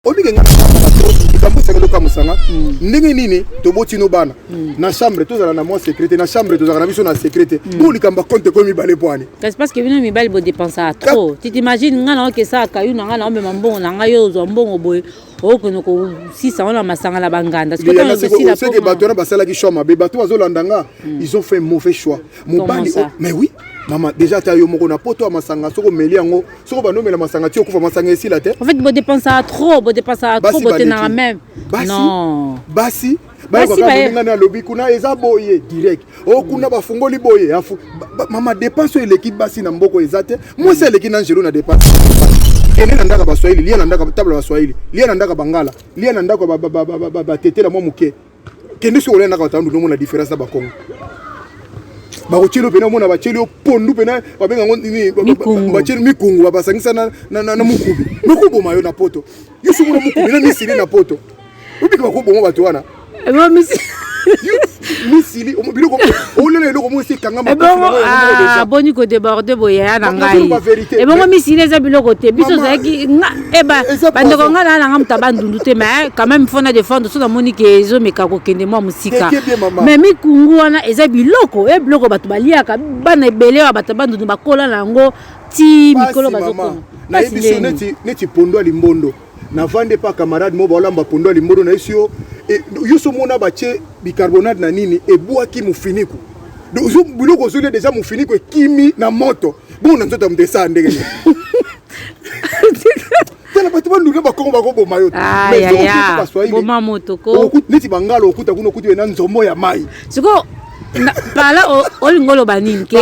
Olinga ngana ça ka musanga ndenge nini toboti no bana na chambre tozala na moi secrétaire na chambre tozala na biso na secrétaire pour likamba compte ko mibale poani c'est parce que bino mibale bo dépenser trop tu t'imagines ngana que ça ka yuna ngana ombe mbongo na ngayo zo mbongo boy okono ko 600 na masanga la banganda c'est que bato na basala ki choma be bato azolandanga ils ont fait un mauvais choix mobali mais oui maman déjà ta yo moko na poto masanga soko meli yango soko banomela masanga ti okufa masanga esi la tête en fait bo dépenser trop bo tena même non basi balinga na lobby kuna eza boye direct okuna bafungoli boye afu mama dépense l'équipe basi na mboko ezate moi c'est l'équipe n'angelo na dépense ene na ndaka baswahili lia na ndaka table baswahili lia na ndaka bangala lia na ndaka ba tetela mo muke kende so olena ka tandu no mona différence ba kongo ba ochelo pena mona ba chelo pondu pena ba benga ngoni ba chelo mikungu ba basangisa na mukubi mayo na poto yusu mona mukubi na misili na poto ubiki ba kubo mo batu wana misili o biloko o lele loko mo sikanga ma ah boni ko déborder boya na ngai e bongo misili za biloko te biso zaki eba bandeko ngana na ngamta bandundu te mais quand même fona défendre so na monique ezo meka ko kende mo musika mais mikungu wana eza biloko e biloko batu baliaka bana ebele wa batu bandundu bakola nango ti mikolo bazoko na ebiso neti pondo limbondo na vande pas camarade mo balamba pondo limbondo na isio et yoso mona bache bicarbonate na nini e boaki mufiniku do biloko zole déjà mufiniku kimi na moto bon na nzoto mdesa ndenge tala batu bandu ba kongo bako boma yoto mais boma moto ko neti bangalo okuta kuno kuti na nzombo ya mai siko pala olingolo baninke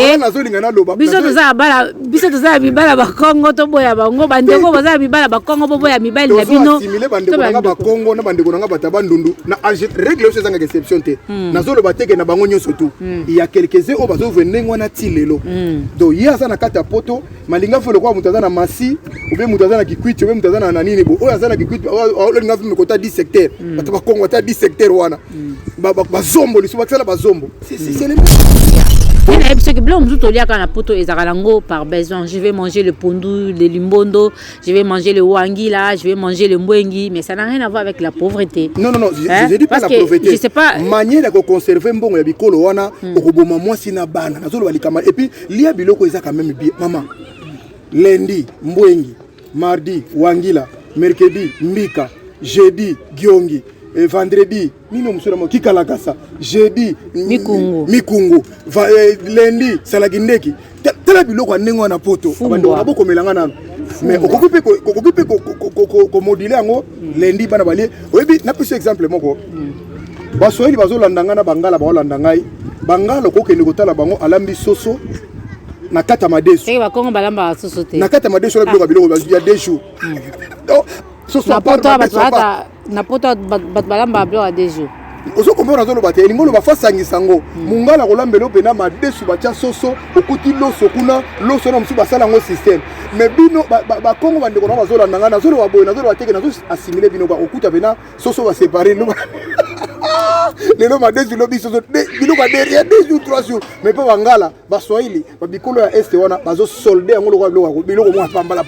biso toza bibala bakongo to boya bango bandeko baza bibala bakongo bo boya mibali na bino bandeko na bakongo na bandeko na bata bandundu na règle yo sezanga exception te nazolo bateke na bango nyoso tout il y a quelques-uns au bazo venir ngwana tilelo donc ya za na kata poto malinga folo kwa mutaza na masi ube mutaza na kikwiti ube mutaza na nini bo oya za na kikwiti olinga fimo kota 10 secteur bata bakongo ta 10 secteur wana ba zombo liso bakala ba zombo c'est les par besoin. Je vais manger le pondu, le limbondo, je vais manger le wangi là, je vais manger le mbwengi, mais ça n'a rien à voir avec la pauvreté. Non, je dis pas la pauvreté. Je sais pas. Manière de conserver mbongo ya bikolo wana, okoboma mwasi na bana, nazolo balikama. Et puis, lia biloko eza quand même bien. Maman, lundi, mbwengi, mardi, wangila, mercredi, mbika, jeudi, giongi. Et vendredi, nino musura mo kikalakasa, jeudi mikungu, lundi salagindeki. Tala biloko ndenge wana poto, abando na boko melanga nano. Mais okokupe ko moduler ngo lundi bana bali. Oyebi na pese exemple moko. Basoyeli bazolandanga na bangala baolandangai. Bangala ko kende kotala bango alambi soso na kata madeso. C'est ba kongo balamba soso te. Na kata madeso la biloko il y a 2 jours. Na poto balamba blo a 2 jours. Ozo komona zolo bate lingolo ba fasangi sango mungala kolambelo pena madesu batia soso okuti loso kuna loso na musu basala ngo système mais bino ba kongo bande kona bazola nangana zolo baboye na zolo bateke na zo assimiler bino ba okuta pena soso ba séparer no lelo madesu lobi soso bino ba derrière 2 jours 3 jours mais pas bangala ba swahili ba bikolo ya est wana bazo solder ngo lokwa biloko mo pambala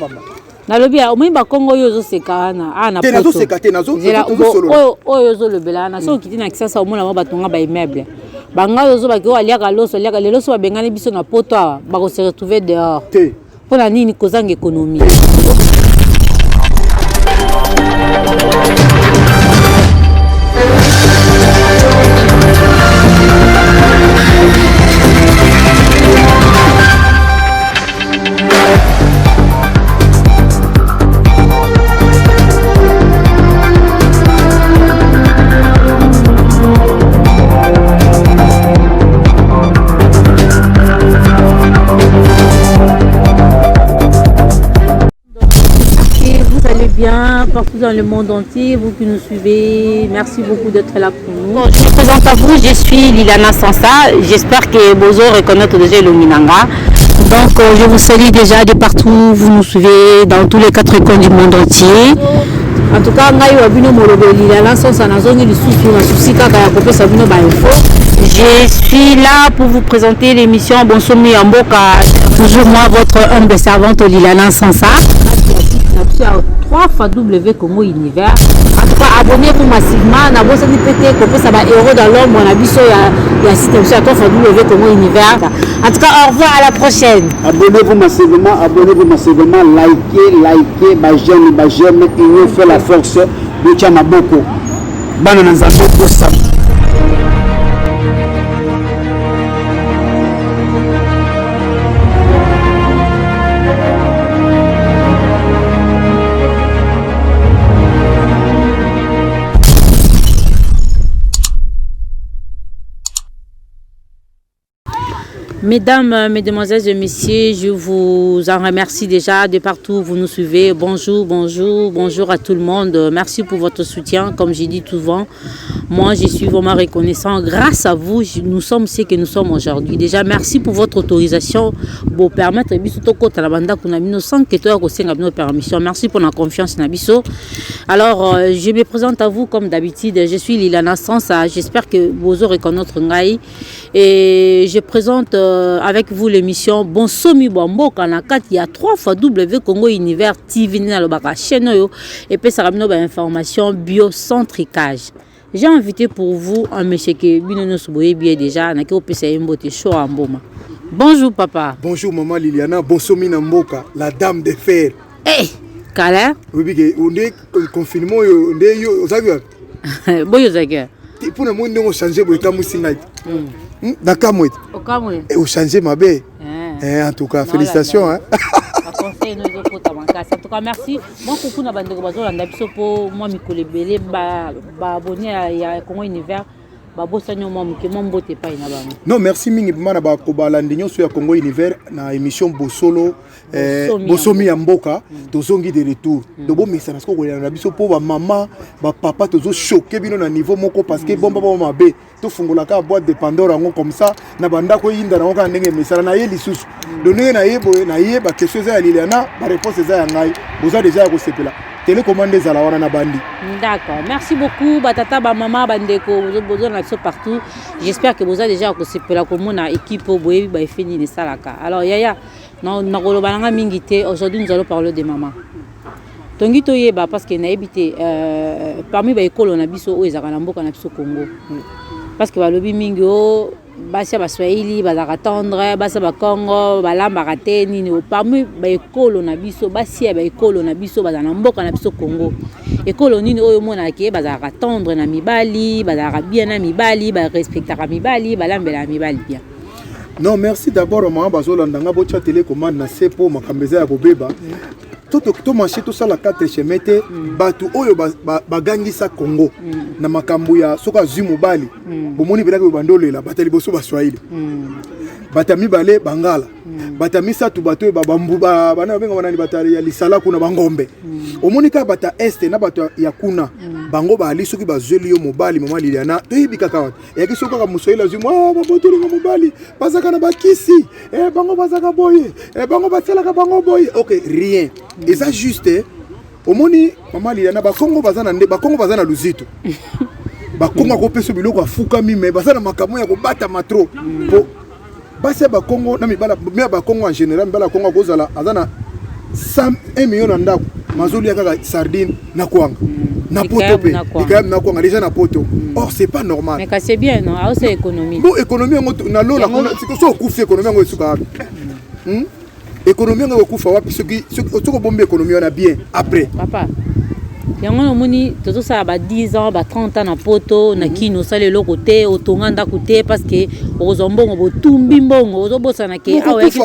nalobia omimba kongo yozo sekana ana poto nazo sekate nazo oyo le belana so kitina kisasa omona mo batonga ba immeuble banga yozo bakio aliaka loso lelo so babengani biso na poto ba ko se retrouver dehors pona nini kozanga économie. Bien partout dans le monde entier, vous qui nous suivez, merci beaucoup d'être là pour nous. Bon, je me présente à vous, je suis Liliana Sansa, j'espère que Bozo reconnaît déjà le Minanga. Donc je vous salue déjà de partout, vous nous suivez dans tous les 4 coins du monde entier. En tout cas, Liliana Sansa je suis là pour vous présenter l'émission Bonsomi Amboka, toujours moi votre humble servante Liliana Sansa. 3 fois W Congo Univers. En tout cas, abonnez-vous massivement. N'abonnez pas que ça va héros dans l'ombre. On a vu ça, il y a système sur 3 fois W Congo Univers. En tout cas, au revoir, à la prochaine. Abonnez-vous massivement, likez, j'aime, et fait la force de Tchamaboko. Banana Zamboko Sam. Mesdames, mesdemoiselles et messieurs, je vous en remercie déjà de partout où vous nous suivez. Bonjour à tout le monde. Merci pour votre soutien. Comme j'ai dit souvent, moi je suis vraiment reconnaissant. Grâce à vous, nous sommes ce que nous sommes aujourd'hui. Déjà, merci pour votre autorisation pour permettre permission. Merci pour la confiance. Alors, je me présente à vous comme d'habitude. Je suis Liliana Sansa. J'espère que vous aurez reconnaître Ngaï. Et je présente avec vous l'émission Bonsomi Bambo Kanakat. Il y a 3 fois W Congo Univers TV na lobaka chaîne et puis ça ramène information biocentricage. J'ai invité pour vous un monsieur qui binono soboye bien déjà na ki opesa mbote show amboma. Bonjour papa. Bonjour maman Liliana, Bonsomi Namboka, la dame de fer. Eh, Kala? Oui, on est confinement on est yo ozaga. Boyo zaga. Pour le monde on changer boy kamusinga. Nakamwe. Okamwe. Et au changer ma belle. En tout cas, félicitations hein. En tout cas, merci. Moi, coucou na bande ko bazolanda biso po moi mikolo ebele ba abonné ya Congo Univers. Non, merci mingi mana ba ko balandi nyoso ya Congo Univers na émission Bosolo Bosomi ya Mboka tozongi de retour. Do bo message ko ko na biso po ba maman ba papa tozo choqué bino na niveau moko parce que bomba ba mabe to fungola ka boîte de Pandora ngo comme ça na banda ko yinda na ko ndenge message na ye lisusu. Donner na ye boye na ye ba question za Liliana ba réponse za ya ngai. Boza déjà ko sepela. Télécommande des alawana na bandi. D'accord. Merci beaucoup batata ba maman bandeko bozo na biso partout. J'espère que vous avez déjà sepela comme na équipe boye ba fini de salaka. Alors yaya non na ko balanga mingité aujourd'hui nous allons parler de maman. Tongi toyeba parce que na habité parmi ba école na biso o ezaka na mboka na biso Congo. Parce que ba lobi mingi o basi ba Swahili bazaka tendre basi ba Congo balamba rateni ni parmi ba école na biso basi ba école na biso bazana mboka na biso Congo. École nini oyo mona ke bazaka tendre na mibali bazaka bien na mibali ba respectaka mibali balambela mibali bien. Non, merci d'abord maman bazolanda nga bo cha télécommande na sepo makambeza ya bobeba. To marché tout ça la 4 chemete batu oyo bagangisa Congo na makambo ya soka zumu bali bomoni belaka bandolela batali boso ba Swahili batami bale bangala batami satu bato babambu bana benga banani batali ya lisala kuna bangombe omonika bata este na bato ya kuna bango bali soki bazeli yo mobali mama Liliana to yibika kawa yaki soka ka musoila zumu babotoli ngo mobali bazaka na bakisi bango bazaka boye bango batela ka bango boye OK rien. Et ça juste au moni maman Liliana ba Congo bazana nde ba Congo bazana luzito ba Congo ko peso biloko afuka mi me bazana makamo ya ko bata matro po base ba Congo na mibala me ba Congo en général mibala Congo ko zala azana 100 millions na ndako mazoli ya kaka sardine na kwanga na poto pe ikam na kwanga déjà na poto or c'est pas normal mais c'est bien non ah c'est économie bon économie na lola c'est so kufi économie ngo suka économie ngo kufa wapi soki otoko bombe économie on a bien après papa yango moni toto ça ba 10 ans ba 30 ans na poto na kino sale le côté otonganda côté parce que ozombongo botumbi mbongo ozobosa na ke awa ki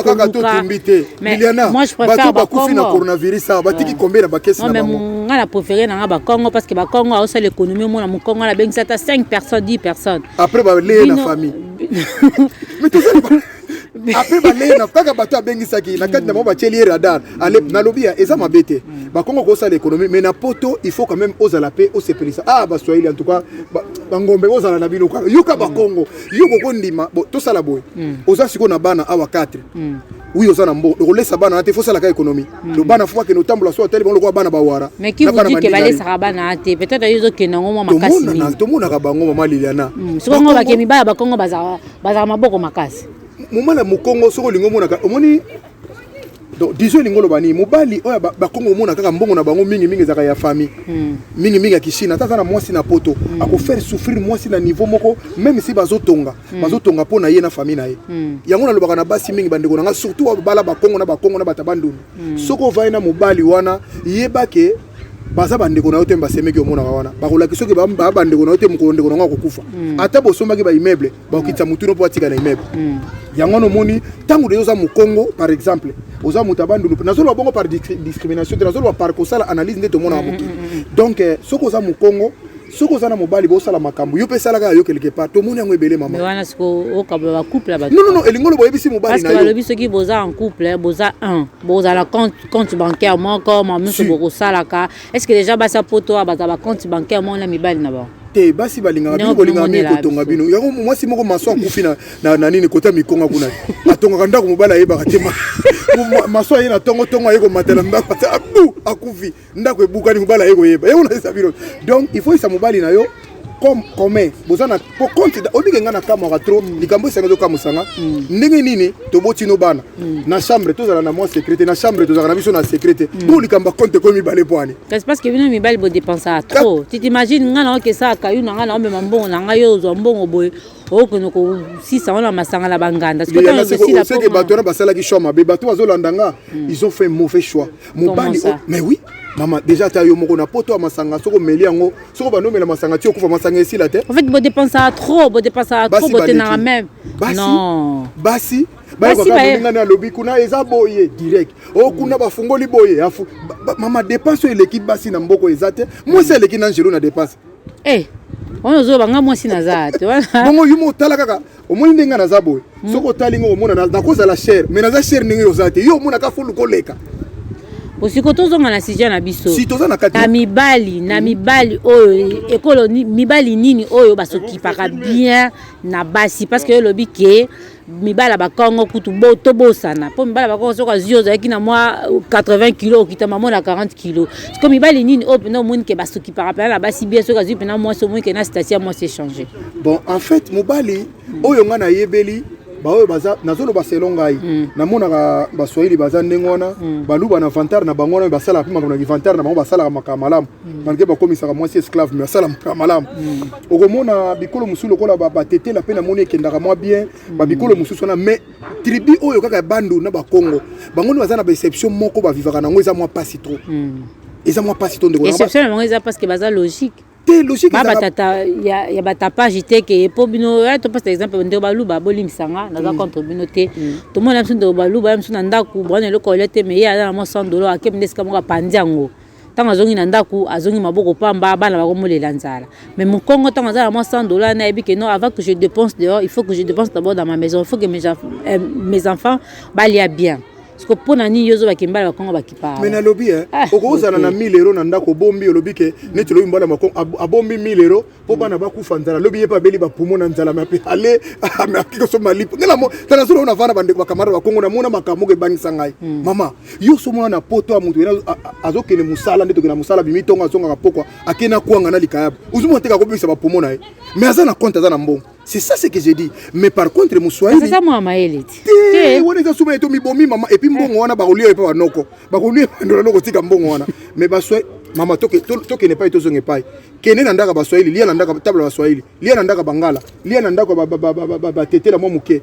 mais moi je préfère ba Congo na coronavirus ça ba tiki combien na ba caisse na mais nga la préféré na ba Congo parce que ba Congo a aussi l'économie mo na Congo la bengisa ta 5 personnes 10 personnes après ba lé na famille mais tout ça après balé na kaka bato abengisa ki na kati na ba tcheli radar ale na lobia eza mabete ba Congo ko ça l'économie mais na poto il faut quand même oser la paix au sepelisa ba Swahili en tout cas ba ngombe oser la nabilo ka yuka ba Congo yuko ko ndima to sala boy oza siko na bana awa 4 oui oza na mbo le laisse bana te faut ça la économie le bana faut que no tambola soit tel bon le bana ba wara mais qui vous dit que ba laisse bana te peut-être yuzo ke na ngoma makasi ni to mona ka bango mama Liliana siko ngoma ke mibaya ba Congo bazara maboko makasi moma la mukongo soko lingo mona ka omoni donc disons lingolo bani mobali oya bakongo mona kaka mbongo na bango mingi zaka ya famille mingi ya kishina tata na mwasi na poto ako faire souffrir mwasi na niveau moko même si bazotonga po na ye na famille na ye yango na lobaka na basi mingi bandeko na surtout bala bakongo na batabandu soko vai na mobali wana yebake baza bandeko na yote mbasemeki omona wana bakolaki soki bandeko na yote mukondeko na kokufa ata bosombaki ba immeuble bakitsa mutuno po atika na immeuble yango no moni tangu de oza mu Congo par exemple oza mutabandu nazolo bongo par discrimination nazolo par kosala analyse ndeto mona mutu donc soko oza mu Congo soko oza na mobali bo sala makambo yo pe sala ka yo quelque part to moni yango ebele mama wana siko o kabla ba couple ba non elingolo boyebisi mobali na yo parce que lobi soki boza en couple boza boza la compte bancaire moi comme même so boko sala ka est-ce que déjà ba sa poto ba ba compte bancaire moi na mibali na ba te basi balinga bino bolinga mi kotonga bino yango mwasi moko maso akufi na nini kota mikonga kuna atonga kanda ko mobala yeba katema maso ye na tongo ye ko matela ndako abu akufi ndako ebuka ni mobala yeko yeba yango na sabiro donc il faut isa mobali na yo comme bozana po compte obike ngana kama ka trop likambo sanga zo kama sanga ndenge nini to botino bana na chambre tozala na moi secrétaire na chambre tozala na biso na secrétaire pour likambo compte ko mi balé poani c'est parce que bino mi balé bo dépenser trop tu t'imagines ngana ke ça ka yuna ngana ombe mambongo na ngayo zo mbongo boy okono ko 600 na masanga la banganda c'est que bato na basala ki choma be bato azolandanga ils ont fait un mauvais choix mobali mais oui maman déjà ta yo moko na poto a masanga soko meli yango soko banomela masanga ti okufa masanga esi la tête en fait bo dépenser trop bo tenara même non basi ba ko ka na lobby kuna eza boye direct o kuna bafungoli boye afu mama dépense l'équipe basi na mboko ezate moi c'est l'équipe na ngelo na dépense on zo banga mwasi na zate bongo yumo tala kaka omoni ndenga na zabo soko talingo omona na koza la chair mais na za chair ningi yozate yo omona ka fulu koleka osiko tozonga na sija na biso si toza na kati na mibali oyo ekolo mibali nini oyo basokipaka bien na basi parce que lobi ke mibala bakongo kutu boto bosana po mibala bakongo soka zioza yaki na moi 80 kg okita maman na 40 kg c'est comme mibali nini open no monde ke basokipaka pena na basi bien soka zipe na moi so moi ke na station moi c'est changé bon en fait mobali oyo nga na yebeli baoyo baza nazolo baselongai namona baswahili baza ndengona baluba na vantar na bangona basala pima na vantar na bango basala makamalam malgré bakomisa ka mwasi esclave mais basala makamalam okomona bikolo musulo kola batete la pena moni ekendaka mwa bien babikolo mususu na mais tribu oyo kaka bandu na bakongo bangoni baza na exception moko bavivaka nango eza mwa pasi trop eza mwa pasi trop ndeko exception na bango eza parce que baza logique logique ba batata ya batapage te ke po bino to par exemple ndo baluba bolimisanga na contre bino te to mona msundo baluba msuna ndaku bwana loko lete me ya na $100 akemdeska moka pandiango tanga zongi na ndaku azongi maboko pamba bana bakomolela nzala mais mon Congo tanga za na $100 na ebi que non avant que je dépense dehors il faut que je dépense d'abord dans ma maison il faut que mes enfants balia bien parce que pour nani yozo bakimbala bakongo bakipa mais na lobby okozana na 1000 € na ndako bombi olobi ke neti lobi mbala makongo abombi 1000 € po bana bakufa nzala lobi yepa beli bapumo na nzala mapi ale akiko so malipo ngela mo tana solo na vana bande bakamara bakongo na mona makamoge bangisa ngai mama yo so mona na poto a mutu azokene musala ndeto kena musala bimitonga azonga kapokwa akena kuanga na likayab uzumo teka ko bisa bapumo na ye mais azana compte azana mbongo. C'est ça ce que j'ai dit. Mais par contre, mon soigné. C'est ça, moi, ma élite. On est souvent tout mi maman et puis bon on a barolio et pas noko. Barolio on noko tika bon on a. Mais basoi maman toke n'est pas to zonge pas. Kene nandaka baswahili, lia nandaka table baswahili, lia nandaka bangala, lia nandaka ba tete la momuke.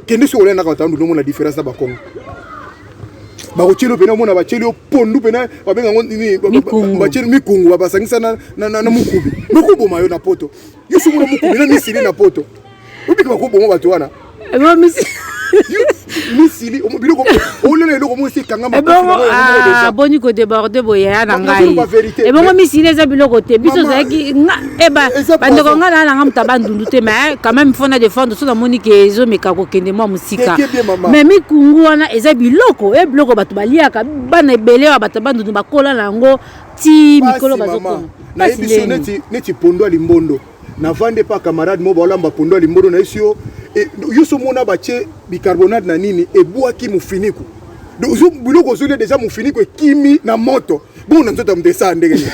Kene so olena ka tandu no la différence ba Congo. Barochelo pena mona bachelo pondu pena babenga ngoni bachelo mikungu babasangisa na mukubi. Mukubo mayo na poto. Yesu muna mukubi na misili na poto. Ubika bakubo mo batu wana. Misili o mobilo ko olele loko mo sikanga ma. Boni ko déborder boya na ngai. E bongo misili eza biloko te biso zaki eba bandeko ngala na ngamta bandundu te mais quand même fona défendre so na monique ezo meka ko kende mo musika. Mais mikungu wana eza biloko biloko batu baliaka bana ebele wa batu bandundu bakola nango ti mikolo bazoko. Na ebiso neti pondo limbondo. Na vande pa camarade mo bolamba pondo limbondo na isio et yoso mona bache bicarbonate na nini e boaki mufiniko. Donc biloko zole déjà mufiniko e kimi na moto. Bon na nzota mdesande ngene.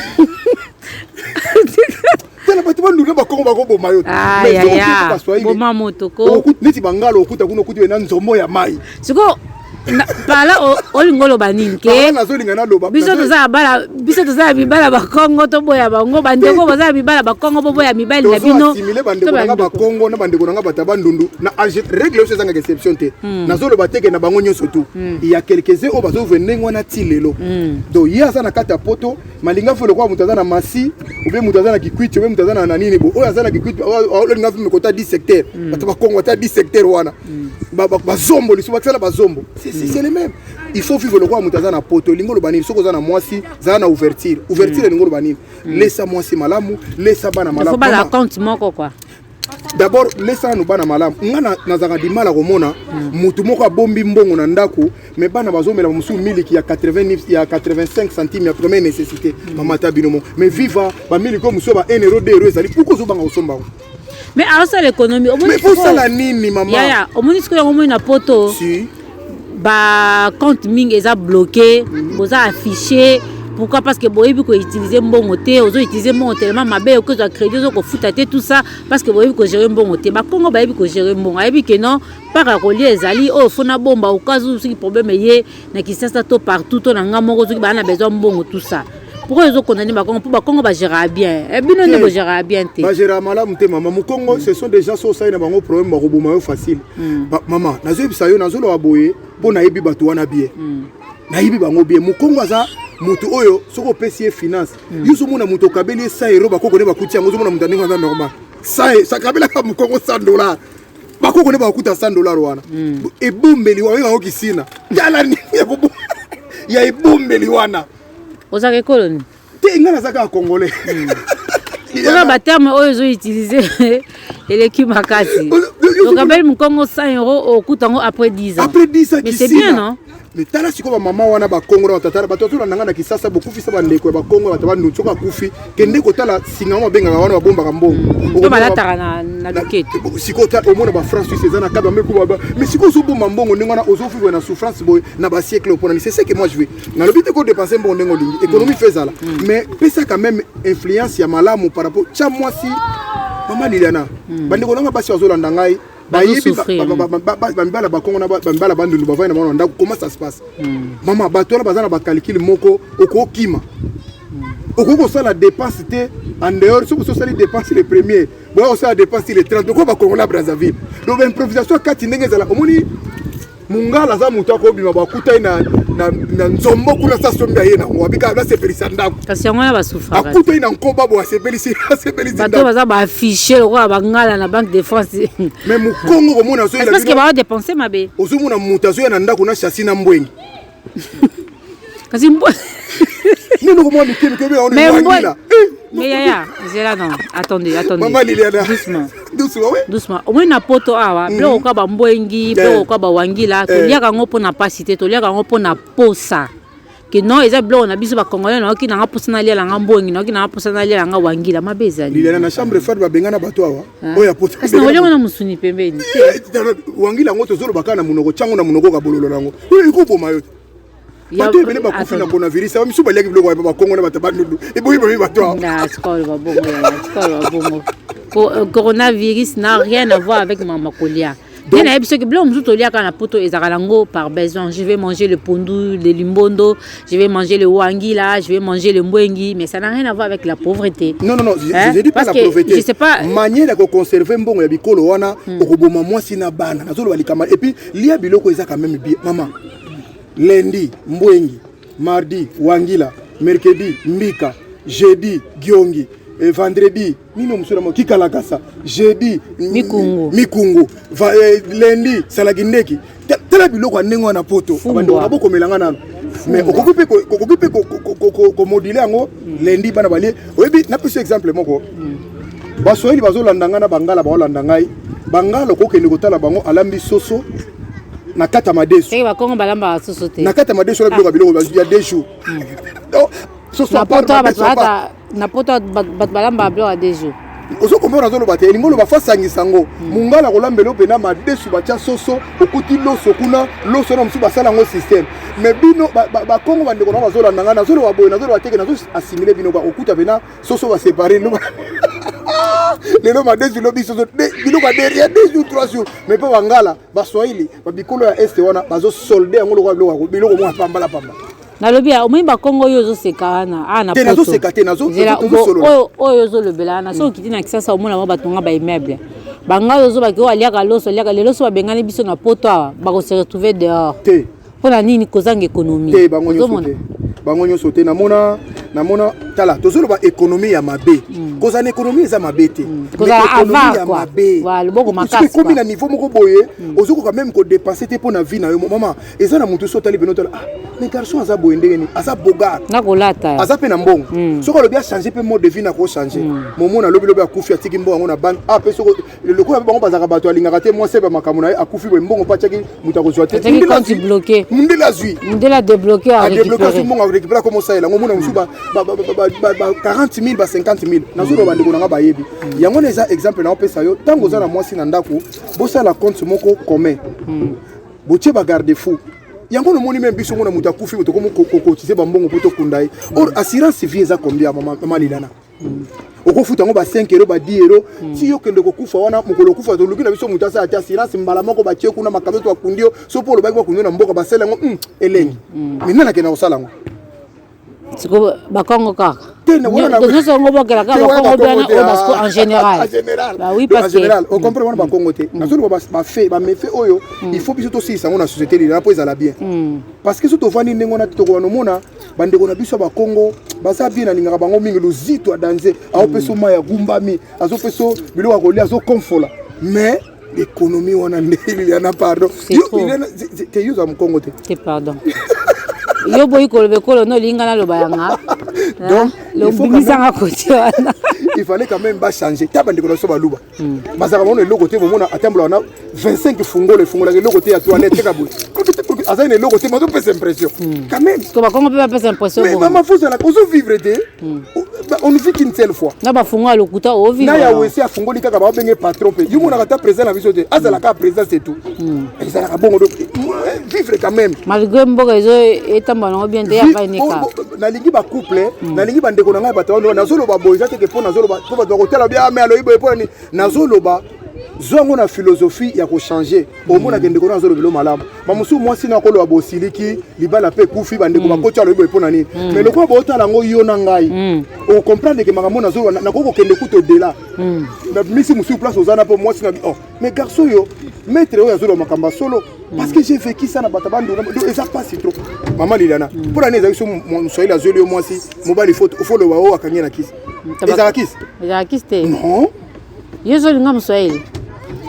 Tala batu bandu na bakongo bakobo mayo. Mais boma moto ko. Neti bangalo okuta kuno kuti na nzomo ya mai. Siko Par là, olingolo banini ke. Biso toza bibala bakongo to boya bango bandeko baza bibala bakongo bo boya mibali na bino. Simile bandeko na bakongo na bandeko na bataba ndundu na règle c'est une exception te. Nazolo bateke na bango nyoso tout. Il y a quelques-uns au bazo venir ngona tilelo. Donc il y a ça na kata poto malinga fo le kwa mutaza na masi ou bien mutaza na kikwiti ou bien mutaza na nini bo. O yaza na kikwiti o linga fo mekota 10 secteurs. Bataba kongo ta 10 secteurs wana. Ba zombo liso bakala ba zombo. C'est les mêmes. Il faut vivre le roi mutaza na poto lingo lo banini soko za na mwasi za na ouverture lingo lo banini laissa mwasi malamu laissa bana malamu. Faut pas la compte moko quoi. D'abord laissa no bana malamu ngana nazanga di mala komona mutu moko bombi mbongo na ndako mais bana bazomela musu miliki ya 80 ya 85 centimes ya première nécessité mama tabinomo mais viva ba miliki ko muso ba 1 euro 2 euros ezali pourquoi zo banga osomba. Mais alors ça l'économie mais pour ça la nini maman ya omoni ko yango na poto si ba compte ming eza bloqué boza affiché. Pourquoi? Parce que boyebi ko utiliser mbongo te ozo utiliser mbongo tellement mabe que za crédit ozo ko futa te tout ça parce que boyebi ko gérer mbongo te ba kongo bayebi ko gérer mbongo ayebi que non para relier ezali o fona bomba au cas où ce problème yé na kisasa to partout to na ngamoko zo ki ba na besoin mbongo tout ça. Pourquoi ils ont condamné ba kongo ba gérer bien et bino ne ba gérer bien te ba gérer malamu te maman mu Congo ce sont des gens so ça na bango problème ba roboma yo facile maman nazo bisa yo nazo lo aboye po na yebi batu wana bien na yebi bango bien mu Congo za mutu oyo soko pesi finance yuso muna mutu kabeli 100 euros bakoko ne bakuti yango muna mutu ndinga normal ça kabela ka mu Congo $100 bakoko ne bakuta $100 wana e bombeli wa ngo kisina yala ni ya e bombeli wana ozake koloni te ngana zaka congolais on a terme oyo utiliser l'équipe makasi donc kabeli mu Congo 100 euros au coût après 10 ans après 10 ans mais c'est bien non. Mais tala siko ba mama wana ba Congo na tatara ba toto na ngana kisasa bokufi sa ba ndeko ba Congo bataba nutsoka kufi kende ko tala singama benga wana ba bomba kambongo to balataka na dikete siko ta au mona ba France Suisse na kaba meku ba mais siko zo bomba mbongo ndengona ozo vivre na souffrance boy na ba siècle opona c'est ce que moi je veux na le but ko dépenser mbongo ndengo lingi économie fait ça là mais pesa quand même influence ya malamu par rapport cha moi si mama Liliana bandeko nanga basi ozolanda ngai bambala bakongo na bambala bandulu bavai na mwana ndako comment ça se passe maman batola bazana ba calcul moko okokima okoko ça la dépense te en dehors si vous allez dépenser les premiers bon on ça dépense les 30 ko ba Congo na Brazzaville donc improvisation kati ndenge za la omoni mungala za mutu akobima bakuta na nzombo kuna sa somba yena wabika na sepelisa ndako kasi yango na basufra akuta ina nkoba bo sepelisi bato baza ba afficher ko bangala na Banque de France mais mu Congo ko mona so ila parce que ba dépenser mabe ozomona mutazo na ndako na chassis na mbwengi kasi nino ko mona kebe on est là mais yaya zela non attendez maman Liliana doucement au moins na poto awa blo ko ba mbwengi blo ko ba wangila to liaka ngo pona pasité to liaka ngo pona posa que non eza blo na biso ba congolais na ki na posa na lia nga mbwengi na ki na posa na lia nga wangila mabeza Liliana na chambre fête ba bengana bato awa oya poto kasi na oliongo na musuni pembeni wangila ngo to zolo bakana munoko chango na munoko ka bololo nango iko poma yo bato bene ba kufi na coronavirus ba misu ba liaki blo ba Congo na batabandu e boyi bato na skol ba bongo coronavirus n'a rien à voir avec Mama Kolia. Donc, par besoin, je vais manger le pondu, le limbondo, je vais manger le wangila, je vais manger le mwengi, mais ça n'a rien à voir avec la pauvreté. Non, je dis pas la pauvreté. Je sais pas. Manière de conserver mbongo ya bikolo wana, okoboma mwasi na bana, nazolo balikama. Et puis, lia biloko eza quand même bien. Maman, lundi, mwengi, mardi, wangila, mercredi, mbika, jeudi, giongi. Et vendredi, nino musura mo kikalakasa, jeudi mikungu, lundi salagindeki. Tela biloko ndenge na poto, abando aboko melanga nano. Mais okokupe ko moduler ngo lundi bana bali. Oyebi na pese exemple moko. Basoeli bazolandanga na bangala baolanda ngai. Bangala ko kende kotala bango alambi soso na kata madesu. Ba kongo balamba soso te. Na kata madesu la biloko biloko ya 2 jours. Na poto batata na poto balamba blo a 2 jours. Ozo komona zolo bate lingolo ba fasangi sango mungala kolambelo pena madesu bacha soso okuti loso kuna loso na msu basala ngo système mais bino ba kongo bande ko na bazola ndanga na zolo baboye na zolo bateke na zo assimiler bino ba okuta pena soso ba séparer no lelo ma 2 jours biso biloko derrière 2 jours 3 jours mais pas wangala ba swahili ba bikolo ya est wana bazo solder yango lokwa biloko mo pamba nalobi omoi bakongo oyo ozoseka wana na nazoseka te oyo ozolobela wana so okiti na kisasa omona mo batonga baimmeuble bangai ozobaki oyo aliaka loso lelo so babengani biso na poto awa bakose retrouver dehors te mpona nini kozanga ekonomi te bango nyonso te namona tala tozoloba ekonomi ya mabe kozana ekonomi eza mabe te ekonomi ya mabe loboko makasi ekomi na niveau moko boye ozokoka même kodepense te mpo na vie na yo mama eza na motu so otali bino tala mais garçon aza boye ndenge nini aza bogart nakolata aza mpe na mbongo soki alobi achange mpe mode de vie na kochange momona alobi akufi atiki mbongo yango na banke mpe soko lokola mpe bango bazalaka bato alingaka te mwasi ebe makambo na ye akufi boye mbongo mpo atiaki moto akozwa te mundela azwi mundela débloqué adébloqué mbongo arécupéra komo salela yango mona mosusu ba 40 000 ba 50 000 nazoloba bandeko nanga bayebi yango na eza exemple na opesa yo ntango oza na mwasi na ndako bosala compte moko commun botie bagarde fou yango nomoni même biso ngo na moto akufi moto kokotize bambongo mpo tokunda ye or assurance vie eza combien mama lilana okofuta yango ba 5 euros ba 10 euros ti yokende kokufa wana mokolo okufa toluki na biso moto asa ati assurance mbala moko batie kuna makambo to akundio so po lobaki bakundio na mboka basala yango elengi mina nakenda kosala yango siko bakongo kaka nyonso yango bokela kaka bakongo bana oyo basiko en général oui parce que on comprend wana bakongo te nazoloba bamefe oyo il faut biso tosilisa yango na société lila mpo ezala bien parce que so tovandi ndenge wana tokoka nomona bandeko na biso bakongo baza bien alingaka bango mingi lozito adanse aopeso mai ya gumbami azopeso biloko ya kolia azokomfola mais l'économie wana ndeli yana pardon te yuza mokongo te pardon yo boyi kolobe kolo no linga na loba yanga donc le bimisanga côté wana il fallait quand même ba changer tabande ko so baluba bazaka mona le côté bomona atambola na 25 fungole le côté ya toilette kabu asa ne le côté mato pèse impression quand même ko ba kongo pe pèse impression mais maman faut la cause vivre de on ne vit qu'une seule fois na ba funga lokuta o vivre na ya wesi afungoli kaka ba benge patron pe yumo na kata président na biso te azala ka président c'est tout ezala bongo vivre quand même malgré mboka ezo etambana bien te ya ba nika nalingi ba couple nalingi bandeko na ngai bato nazoloba boyza te ke po nazoloba po bato bakotala bia mais aloyibo epo ni nazoloba zongo na philosophie ya ko changer omona kende ko nazoloba lo malamu mamusu mwasi na kolo abosiliki libala pe kufi bandeko bakotala aloyibo epo na nini mais lokwa botala ngo yo na ngai o comprendre que makambo nazoloba na koko kende kuto dela na misi musu place ozana po mwasi na mais garçon yo maître oyo azoloba makamba solo parce que j'ai vécu ça na batabandu et ça passe trop maman lilana pour l'année ezaki so moswahili azoli yo mwasi mobali faut le wao akangi na kisi ezala kisi te non yo zolinga moswahili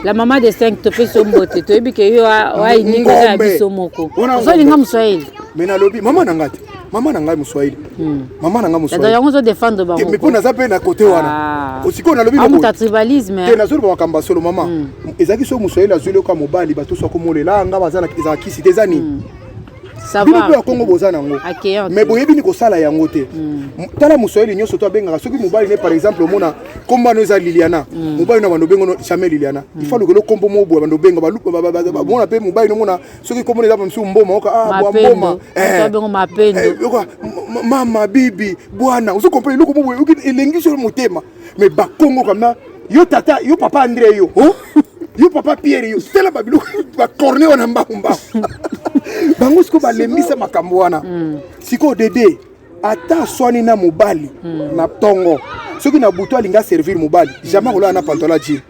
la maman de 5 tope so mbote toyebi ke yo waininga ya biso moko zolinga moswahili mais nalobi mama na ngati mama na ngai moswahili mama na ngai moswahili yango zo défendre bango mais pona za pe na côté wana osiko nalobi bango amuta tribalisme te nazolo makamba solo mama ezaki so moswahili azoli ka mobali bato so komolela nga bazana ezala kisi te zani ça va bino Congo bozana ngo mais boyebi ni kosala yango te tala moswahili nyonso to abengaka soki mobali ne par exemple omona komba no eza Liliana mobali na bando bengo no jamais Liliana il faut le kombo mo bo bando benga balupa mona pe mobali no mona soki komona eza msu mboma oka mboma to bengo mapendo mama bibi bwana uzo comprendre loko mo elengi sur motema mais ba Congo comme yo tata yo papa André yo yo papa Pierre yo tela babilo ba corneo na mbamba bango siko balembisa makambo wana siko dede ata swani na mobali na tongo soki na buto alinga servir mobali jamais kola na pantalon jean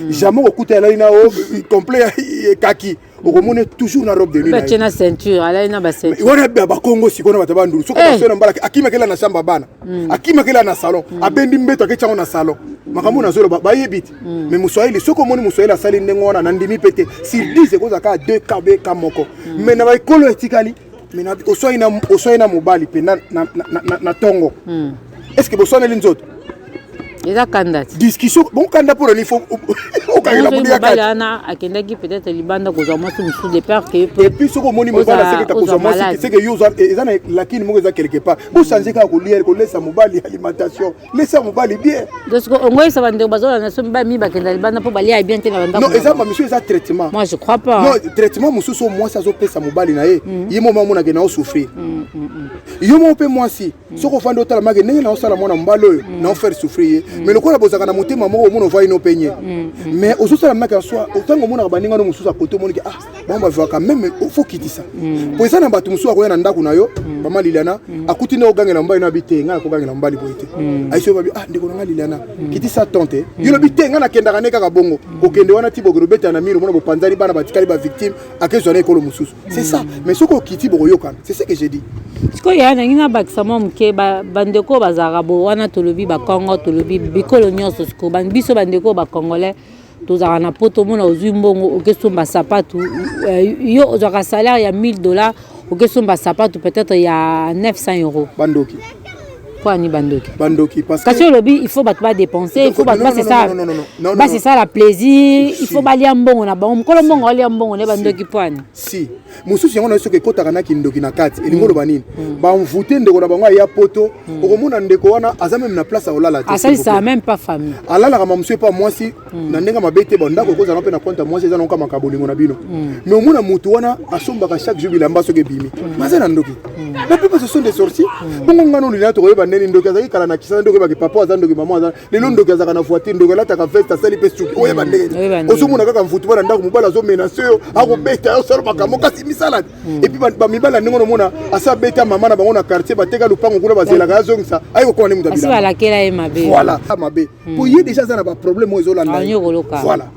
jamais okuta la ina o complet kaki okomone toujours na robe de nuit ba tena ceinture ala ina ba ceinture wana ba Congo siko na batabandu soko basona mbala akima kela na chamba bana akima kela na salon abendi mbeto akechango na salon makambo na zolo ba yebiti mais moswahili soko moni moswahili asali ndengo na ndimi pete sur 10 ko zaka 2 kb kamoko mais na ba ekolo etikali mais na oswahili na mobali pe na tongo est-ce que boswana linzoto eza kanda discussion bon kanda pour il faut okangela mundu ya kati ana akendaki peut-être libanda kozwa mwasi mosusu de peur que et puis soko moni mobala c'est que takozwa mwasi c'est que yo ezana lakini moko eza quelque part bo changer ka kolia kolesa mobali alimentation laisser mobali bien donc ongoyesa bandeko bazola na so mi bakenda libanda po balia bien te na banda non eza monsieur eza traitement moi je crois pas non traitement mosusu mwasi azopesa mobali na ye ye mo mona ke na osouffrir yo mo pe mwasi soko fanda otala mage ndenge na osala mwana mbalo na faire souffrir mais le kola bozaka na motema moko mona va ino penye mais ososala maka soi autant mona baninga no mosusu akoto moni ke bon ba voka même il faut quitter ça pour ça na batu mosusu akoya na ndako na yo mama Liliana akuti na ogangela mbali na bitenga ko gangela mbali boite aiso babi ndeko na Liliana quitter ça tante yo lo bitenga na kenda kaneka ka bongo okende wana tibo grobeta na miro mona bopanzali bana batikali ba victime akezo na ekolo mosusu c'est ça mais soko kiti bo yokana c'est ce que j'ai dit siko ya na ngina bakisama mke bandeko bazaka bo wana tolobi ba Congo tolobi bikolo nyonso siko biso bandeko ba Congolais tozaka na poto mona ozwi mbongo okesomba sapatu yo ozaka salaire ya $1000 okesomba sapatu peut-être ya 900 euros bandoki Kwani bandoki parce que quand le lobby il faut pas dépenser il faut pas c'est ça bah c'est ça la plaisir il faut balia mbongo na ba mkolo mbongo alia mbongo ne bandoki pwani si mususu yango na soke kotaka na kindoki na kati elingo loba nini ba mvute ndeko na bango ya poto okomona ndeko wana aza même na place olala te ça ça même pas famille alala kama monsieur pas mwasi na ndenga mabete ba ndako koza na pe na konta mwasi eza na kama kabolingo na bino mais omona mutu wana asombaka chaque jour bilamba soke bimi mazana ndoki la plupart ce sont des sorties bongo ngano lina to koyeba neni ndoki azaki kala na kisana ndoki ba papa aza ndoki mama aza lelo ndoki azaka na voiture ndoki la taka festa sali pe suki oyeba ndenge osomona kaka mvutu bana ndako mobala zo menacer yo akobeta yo solo makamo kasi misala et puis ba mibala ndenge nomona asa beta mama na bango na quartier bateka lupango kuna bazela ka zongisa ayiko kwa nemu tabila asi balakela ye mabe voilà mabe pour y déjà ça na ba problème ozo landa voilà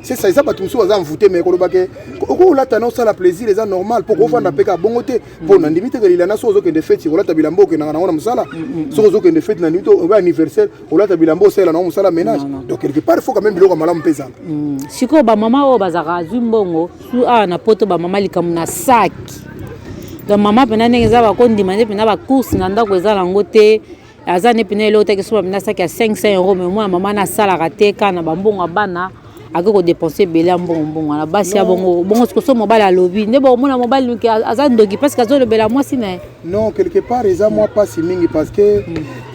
c'est ça ça batumsu baza mvuté mais kolobake ko lata na ça la plaisir les normal pour ko fanda peka bongote pour na ndimite ke lilana so zo ke de fête ko lata bilambo ke na ngona musala so zo ke de fête na ndito ba anniversaire ko lata bilambo sela na musala ménage donc quelque part il faut quand même biloko malamu pesa siko ba mama o bazaka zumbongo su na poto ba mama likamu na sac donc mama pena ndengeza ba ko ndimande pena ba course na ndako ezala ngote azane pena elote ke so ba pena sac ya 500 euros mais moi mama na sala rateka na bambongo bana ako dépenser belé mbongo na basi ya bongo so mobile alobi ndebo mona mobile ki azandoki parce que azolo bela moi sina non quelque part eza moi pas si mingi parce que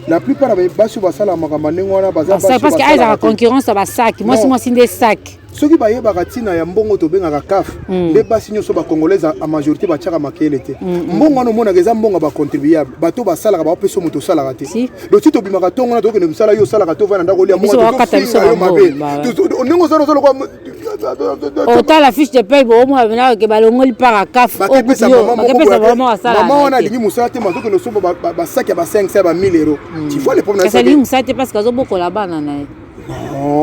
la plupart des basi basala makamba ndengwana baza basi parce que aiza concurrence ba sac moi si des sacs soki bayebaka ntina ya mbongo tobengaka CAF nde basi nyonso bacongolaise a majorité batiaka makele te mbongo wana omonaka eza mbongo bacontribuable bato basalaka baopesa moto osalaka te donc ti tobimaka ntongo wana tokende mosala yo osalaka to vana ndako olia yo mabe ndenge ozala ozalokwa otala fiche de paye boomona balongoli mpaka CAF mama wana alingi mosala te matokende osomba basaki ya ba 500 ba 1000 euros tifo le problème alingi mosala te parce que azobokola bana na ye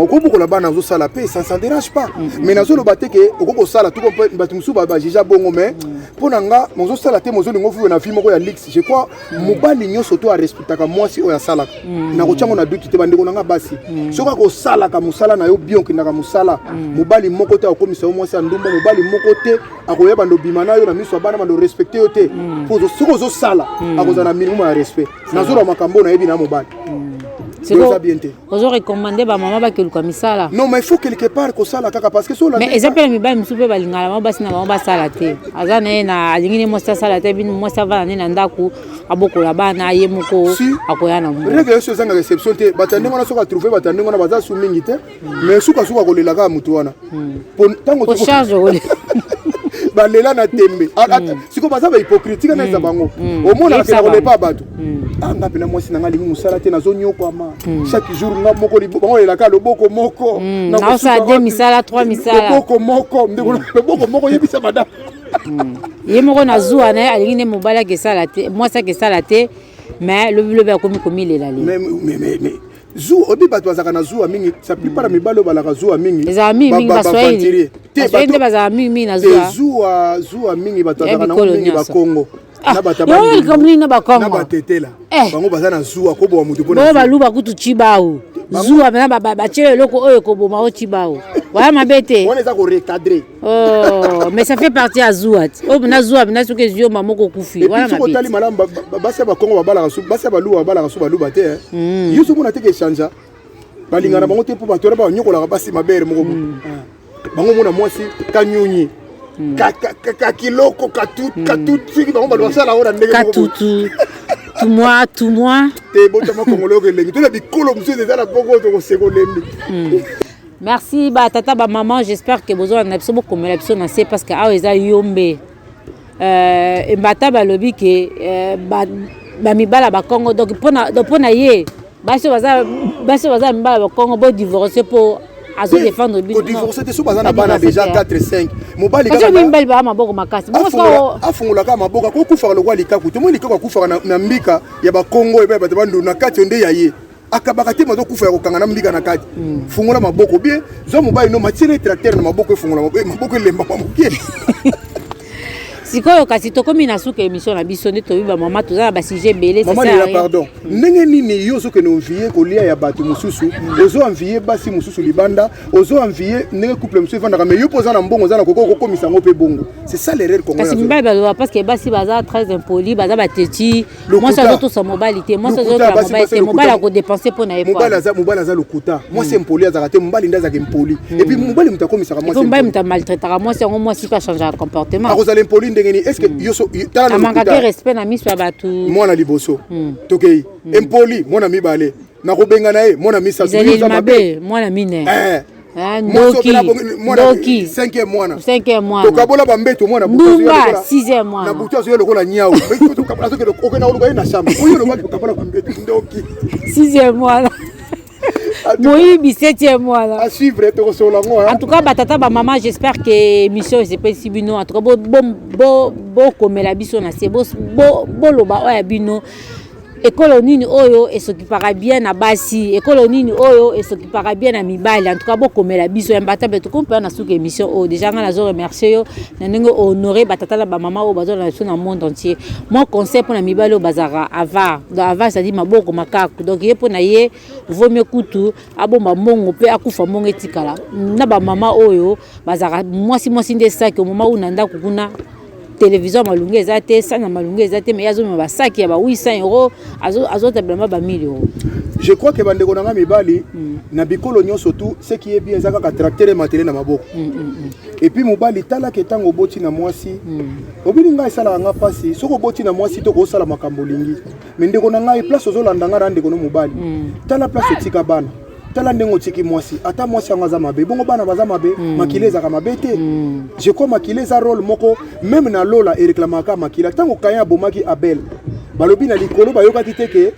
beaucoup la bana zo sala pe ça s'en dérange pas mais nazo lo bateke okoko sala tout comme batumusu ba jija bongo mais ponanga mozo sala te mozo lingo fu na film ko ya lix je crois mobali nyoso to a respectaka mwasi o ya sala na ko chango na duki te bande ko nanga basi soka ko sala ka musala na yo bien ki ndaka musala mobali moko te akomisa mwasi andumba mobali moko te akoyeba ndo bimana yo na miso bana bando respecter yo te pour soko zo sala akozana minimum ya respect nazo lo makambo na yebi na mobali c'est bien. Vous recommandé ba maman ba ke luka misala. Non mais il faut quelque part ko sala kaka parce que so la. Mais exemple mi ba msupe ba lingala ma basi na ba sala te. Azana na alingine mo sala te bin mo sava na ndaku abokola bana ye moko akoyana mo. Règle so zanga réception te batande ngona so ka trouver batande ngona baza su mingi te mais suka ko lela ka mutu wana. Pour tango to charge ole. Balela na tembe. Siko baza ba hypocritique na za bango. Au moins na ko pas bato. Anga pena mwasi na ngali musala te na zonyo kwa ma chaque jour nga moko liboko la ka loboko moko na sa 2 misala 3 misala loboko moko ndeko loboko moko yebisa madame ye moko na zuwa na alingine mobala ke sala te moi ça ke sala te mais le ba komi lela le mais zu obi bato bazaka na zuwa mingi ça plus para mibalo balaka zuwa mingi za mingi baswahili te baza mingi na zuwa mingi bato bazaka na mingi ba Congo na batabani na bakongo na batetela bango baza na zuwa ko bo mutu pona baluba kutu chibao zuwa mena bachele loko oyo ko boma o chibao wala mabete on eza ko recadrer oh mais ça fait partie à zuwa o na zuwa na soke zio mamoko kufi wala mabete ko tali malamba basi ba kongo babala ka su basi ba luwa babala ka su ba luba te yusu mona teke changer balingana bango te mpo bato wana banyokolaka basi mabere moko bango mona mwasi kanyonyi kakiloko katutu bango bato basala oyo na ndenge katutu tout moi te botama kongolo kelengi tona bikolo mosusu eza na bongo tokosekolembi. Merci tata maman, j'espère que vous avez absolument comme l'option na c'est parce que ah eza yombe mbata balobi que ba mibala ba Congo donc pona ye baso baza mibala ba Congo bo divorcer pour azo défendre bi divorcer te so baza na bana déjà 4 5 mobali kaka ba mibali ba maboko makasi afungola ka maboka ko kufa lo kwa likaku to mo likaku kufa na mbika ya ba Congo e ba bandu na kati nde ya ye akabaka te mazo kufa ya kokanga mbika na kati fungola maboko bien zo mobali no matire tracteur na maboko e fungola maboko lemba kwa mokie sikoyo kasi tokomi na suka émission na biso nde tobiba mama tozala ba sujet belé c'est ça maman pardon ndenge nini yo soki no envier kolia ya bato mususu ozo envier basi mususu libanda ozo envier ndenge couple mususu fandaka mais yo poza na mbongo za na koko komisa ngo pe bongo c'est ça l'erreur qu'on kasi mbali ba parce que basi baza très impoli baza bateti moi ça zo to sa mobilité moi ça zo la mobilité mobile ko dépenser pour na mobile za lokuta moi c'est impoli za te mobile ndaza ke impoli et puis mobile mutakomisa moi c'est mobile mutamalitretaka moi c'est moi si pas changer comportement akozala impoli est-ce que yoso tala manque de respect na miso ya bato mwana liboso tokei impoli mwana mibale na kobenga na ye mwana misa za mabe mwana mine Ndoki 5e mwana tokabola bambeto mwana bunga 6e mwana na butu azo lokola nyao tokabola soki okena oluka ye na shamba oyo lokola tokabola bambeto Ndoki 6e mwana Moïbi 7e mois là. À suivre en tout cas batata ba maman j'espère que émission c'est pas si bino en tout cas bo comme la biso na c'est bo loba oya bino école nini oyo et s'occupera bien na basi école nini oyo et s'occupera bien na mibali en tout cas bo comme la biso mbata beto ko na suka émission o déjà nga nazo remercier yo na ndenge honorer batata la ba maman o bazo na son monde entier mon conseil pour na mibali o bazara ava ça dit maboko makaku donc ye pour na ye vaut mieux kutu abomba mongo pe akufa mongo etikala na ba maman oyo bazara mwasi nde saki au moment où nanda kukuna télévision malungu ezate sana malungu ezate mais yazo ma saki ya ba 800 € azo tablement ba 1000 €. Je crois que bande konanga mibali na bikolo nyonso tout ce qui est bien ezaka ka tracteur matériel na maboko et puis mobali tala ke tango boti na mwasi obilinga esala nga pasi soko boti na mwasi to ko sala makambo lingi mais ndeko na ngai place ozolanda nga rande kono mobali tala place etika bana tala ndengo tiki mwasi ata mwasi angaza mabe bongo bana baza mabe makileza ka mabete je crois makileza rôle moko même na lola et réclamaka makila tango kaya bomaki Abel balobi na likolo bayokati teke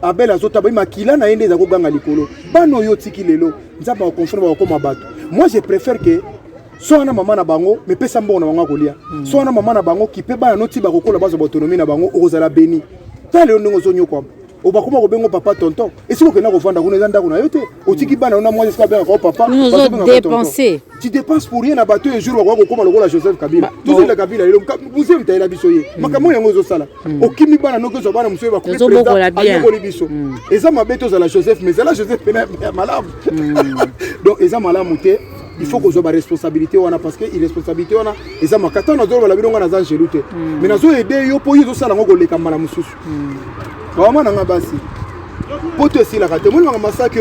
Abel azota ba makila na yende za ko ganga likolo bano yo tiki lelo nzamba ko confirmer ba ko mabato moi je préfère que soit na mama na bango mais pesa mbongo na bango kolia soit na mama na bango ki pe bana noti ba kokola bazo autonomie na bango ozala beni tale ndongo zonyo kwa obakoma ko bengo papa tonton et si ko kena ko vanda kuna zanda kuna yote otiki bana ona moi jusqu'à bien ko papa dépenser tu dépenses pour rien na bateau un jour wa ko koma lokola Joseph Kabila tout le Kabila lelo musie mtaila biso ye makamo yango zo sala okimi bana noko zo bana musie ba ko président ayeko libiso eza mabeto za la Joseph mais za la Joseph pena malamu donc eza malamu te il faut que zo ba responsabilité wana parce que irresponsabilité wana eza makata na zo ba la bilonga na za gelute mais na zo aider yo po yo zo sala ngoko leka mala mususu vraiment nanga basi poto si la kate mo nga masaki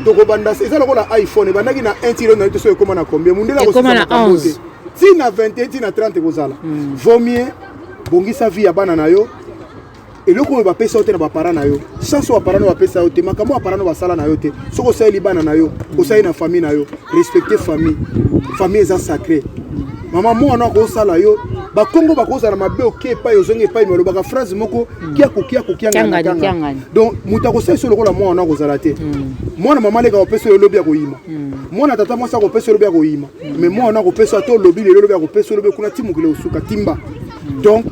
to ko banda eza lokola iPhone bandaki na 1 kilo na to so ekoma na combien mundela ko na 11 ti na 21 ti na 30 kozala vaut mieux bongisa vie ya bana na yo eloko ba pesa ote na ba parents na yo sans wa parents ba pesa ote makamo ba parents ba sala na yo te soko sa libana na yo ko sa na famille na yo respecter famille eza sacré maman moi na ko sala yo ba Congo ba ko sala mabe oke pa yo zonge pa imelo ba phrase moko kia nganga donc mutako sa solo la moi na ko sala te moi na maman le ka pesa yo lobi ya ko yima moi na tata moi sa ko pesa lobi ya ko yima mais moi na ko pesa to lobi le lobi ya ko pesa lobi kuna timu kile usuka timba donc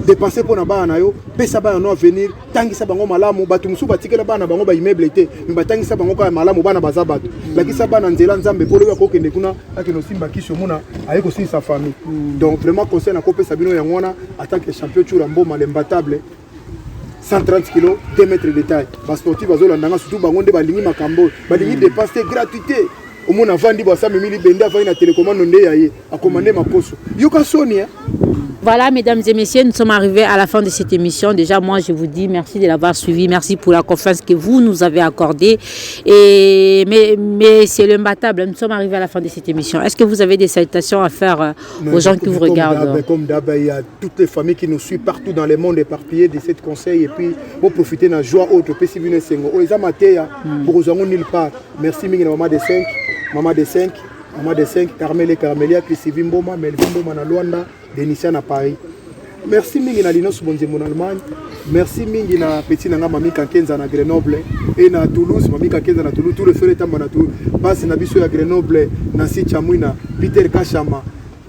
dépenser pour na bana yo pesa bana no venir tangisa bango malamu batu musu batikela bana bango ba immeuble te mais batangisa bango ka malamu bana baza batu lakisa bana nzela nzambe polo ya ko kende kuna akeno simba kisho muna ayeko si sa famille donc vraiment conseil na ko pesa bino ya ngona en tant que champion churambo malembatable 130 kg 2 mètres de taille ba sportif bazolanda surtout bango nde balingi makambo balingi dépenser gratuité au monde vandi ba 100 000 benda fa na télécommande nde yaye a commander maposo yoka Sonia Voilà, mesdames et messieurs, nous sommes arrivés à la fin de cette émission. Déjà, moi, je vous dis merci de l'avoir suivi. Merci pour la confiance que vous nous avez accordée. Mais c'est l'imbattable. Nous sommes arrivés à la fin de cette émission. Est-ce que vous avez des salutations à faire aux gens qui vous regardent? Comme d'hab, il y a toutes les familles qui nous suivent partout dans le monde éparpillées de cette conseil. Et puis, pour profiter de la joie autre, pour nous nulle part. Merci, maman de 5. Maman de 5, Carmel et Carmelia, Chrissy Mboma, Melvin Mboma na Luanda, Denisia na Paris. Merci mingi na Linos Bonzemo en Allemagne. Merci mingi na petit nanga mami Kankenza na Grenoble et na Toulouse, mami Kankenza na Toulouse, tout le frère tamba na Toulouse. Passe na biso ya Grenoble, Nancy Chamwina, Peter Kachama,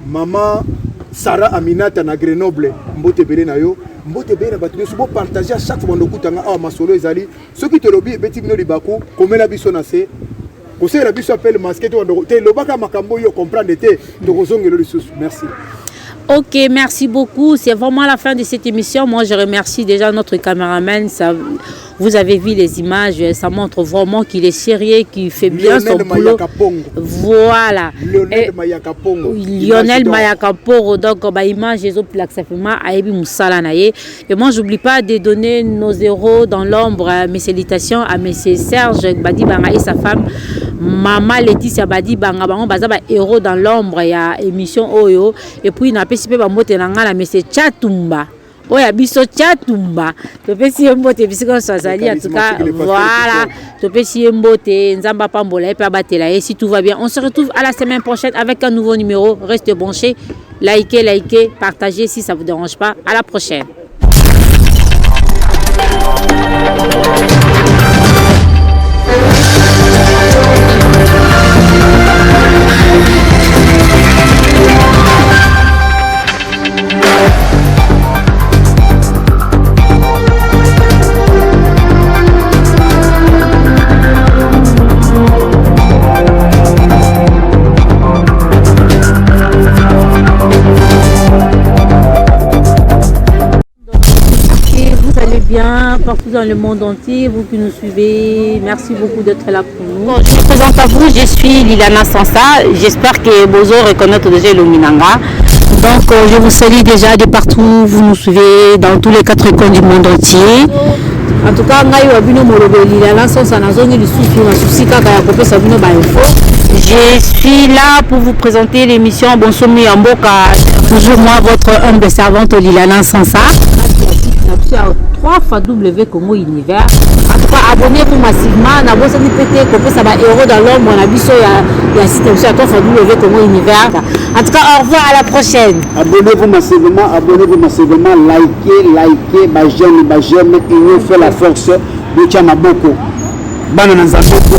maman Sarah Aminata na Grenoble, mbote bele na yo. Mbote bele batu nyonso bo partager à chaque fois ndokutanga awa masolo ezali. Soki to lobi beti bino libaku, komela biso na se. Conseil la biso appelle masquette te lobaka makambo yo comprendre te tozongelo lisusu. Merci. Ok, merci beaucoup. C'est vraiment la fin de cette émission. Moi, je remercie déjà notre caméraman. Vous avez vu les images. Ça montre vraiment qu'il est sérieux, qu'il fait bien son boulot. Voilà. Lionel Mayakapongo. Lionel Mayakapongo. Donc, image, ils ont pu l'acceptement. Et moi, j'oublie pas de donner nos héros dans l'ombre. Mes salutations à M. Serge Badibanga et sa femme. Maman Laetitia Badibanga. Bazaba héros dans l'ombre. Il y a émission Oyo. Et puis, il n'a pas si peu de nanga la M. Chatumba. Oya biso Chatumba. Topesi mbote bisiko sazali en tout cas voilà. Topesi mbote nzamba pambola et pa batela et si tout va bien, on se retrouve à la semaine prochaine avec un nouveau numéro. Restez branchés, likez, partagez si ça vous dérange pas. À la prochaine. Bien partout dans le monde entier, vous qui nous suivez, merci beaucoup d'être là pour nous. Bon, je me présente à vous, je suis Liliana Sansa, j'espère que Bozo reconnaît déjà le Minanga. Donc je vous salue déjà de partout, vous nous suivez dans tous les 4 coins du monde entier. En tout cas, je suis là pour vous présenter l'émission Bonsomi Amboka, toujours moi votre humble servante Liliana Sansa. 3 W Congo Univers. En tout cas, abonnez-vous massivement. N'a pas de pété, comme ça va héros dans l'ombre. On a vu ça, il y a système sur 3 W Congo Univers. En tout cas, au revoir, à la prochaine. Abonnez-vous massivement, likez, j'aime, union fait la force de Tchamaboko. Banana Zamboko,